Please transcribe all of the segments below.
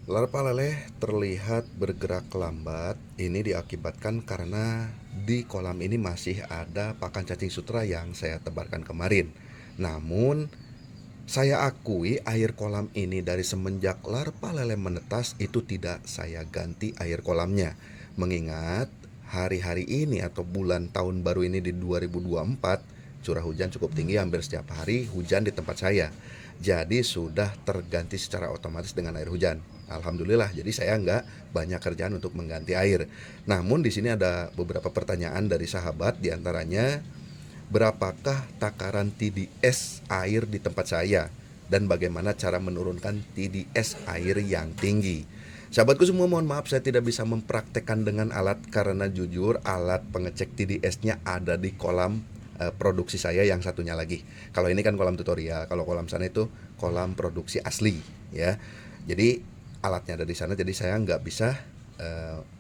Larva leleh terlihat bergerak lambat. Ini diakibatkan karena di kolam ini masih ada pakan cacing sutra yang saya tebarkan kemarin. Namun, saya akui air kolam ini dari semenjak larva leleh menetas itu tidak saya ganti air kolamnya. Mengingat hari-hari ini atau bulan tahun baru ini di 2024, curah hujan cukup tinggi, hampir setiap hari hujan di tempat saya. Jadi sudah terganti secara otomatis dengan air hujan. Alhamdulillah, jadi saya nggak banyak kerjaan untuk mengganti air. Namun di sini ada beberapa pertanyaan dari sahabat, diantaranya berapakah takaran TDS air di tempat saya dan bagaimana cara menurunkan TDS air yang tinggi. Sahabatku semua, mohon maaf saya tidak bisa mempraktekkan dengan alat karena jujur alat pengecek TDS-nya ada di kolam produksi saya yang satunya lagi. Kalau ini kan kolam tutorial, kalau kolam sana itu kolam produksi asli ya. Jadi alatnya ada di sana, jadi saya nggak bisa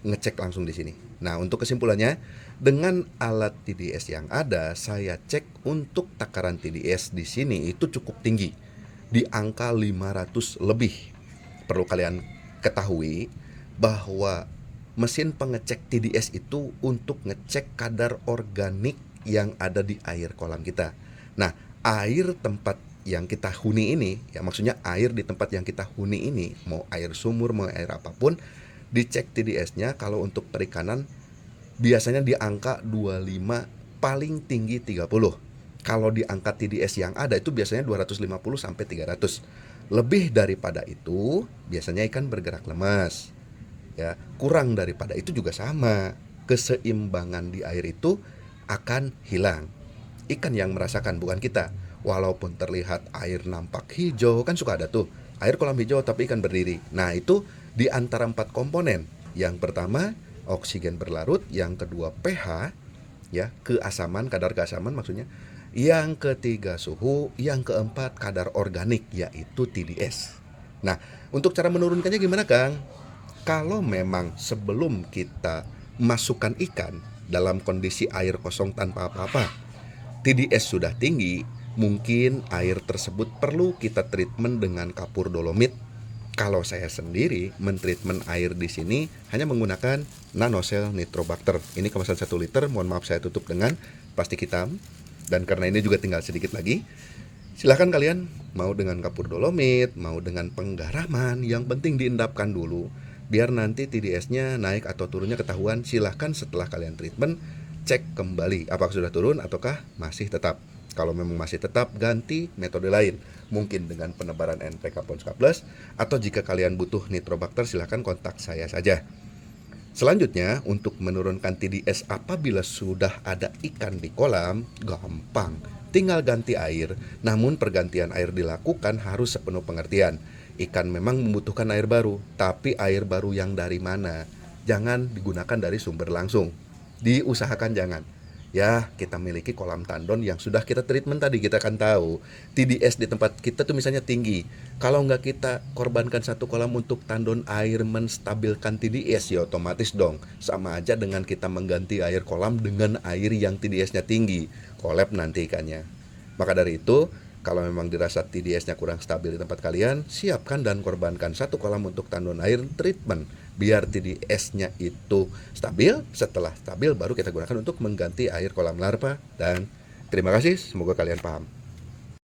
ngecek langsung di sini. Nah, untuk kesimpulannya, dengan alat TDS yang ada, saya cek untuk takaran TDS di sini itu cukup tinggi, di angka 500 lebih. Perlu kalian ketahui bahwa mesin pengecek TDS itu untuk ngecek kadar organik yang ada di air kolam kita. Nah, air tempat yang kita huni ini, ya maksudnya air di tempat yang kita huni ini, mau air sumur, mau air apapun, dicek TDS-nya kalau untuk perikanan biasanya di angka 25, paling tinggi 30. Kalau di angka TDS yang ada itu biasanya 250 sampai 300. Lebih daripada itu biasanya ikan bergerak lemas. Ya, kurang daripada itu juga sama. Keseimbangan di air itu akan hilang. Ikan yang merasakan, bukan kita. Walaupun terlihat air nampak hijau, kan suka ada tuh air kolam hijau tapi ikan berdiri. Nah, itu di antara 4 komponen. Yang pertama oksigen berlarut, yang kedua pH, ya, keasaman, kadar keasaman maksudnya. Yang ketiga suhu, yang keempat kadar organik yaitu TDS. Nah, untuk cara menurunkannya gimana, Kang? Kalau memang sebelum kita masukkan ikan dalam kondisi air kosong tanpa apa-apa, TDS sudah tinggi, mungkin air tersebut perlu kita treatment dengan kapur dolomit. Kalau saya sendiri mentreatment air di sini hanya menggunakan Nanocell Nitrobacter. Ini kemasan 1 liter, mohon maaf saya tutup dengan plastik hitam. Dan karena ini juga tinggal sedikit lagi, silahkan kalian mau dengan kapur dolomit, mau dengan penggaraman, yang penting diendapkan dulu. Biar nanti TDS-nya naik atau turunnya ketahuan, silahkan setelah kalian treatment, cek kembali apakah sudah turun ataukah masih tetap. Kalau memang masih tetap, ganti metode lain, mungkin dengan penebaran NPK Ponska Plus, atau jika kalian butuh Nitrobacter silahkan kontak saya saja. Selanjutnya, untuk menurunkan TDS apabila sudah ada ikan di kolam, gampang, tinggal ganti air. Namun pergantian air dilakukan harus sepenuh pengertian. Ikan memang membutuhkan air baru, tapi air baru yang dari mana? Jangan digunakan dari sumber langsung, diusahakan jangan. Ya, kita miliki kolam tandon yang sudah kita treatment tadi, kita kan tahu TDS di tempat kita tuh misalnya tinggi. Kalau nggak kita korbankan satu kolam untuk tandon air menstabilkan TDS, ya otomatis dong sama aja dengan kita mengganti air kolam dengan air yang TDS-nya tinggi, kolab nanti ikannya. Maka dari itu, kalau memang dirasa TDS-nya kurang stabil di tempat kalian, siapkan dan korbankan satu kolam untuk tandon air treatment biar TDS-nya itu stabil. Setelah stabil baru kita gunakan untuk mengganti air kolam larva. Dan terima kasih, semoga kalian paham.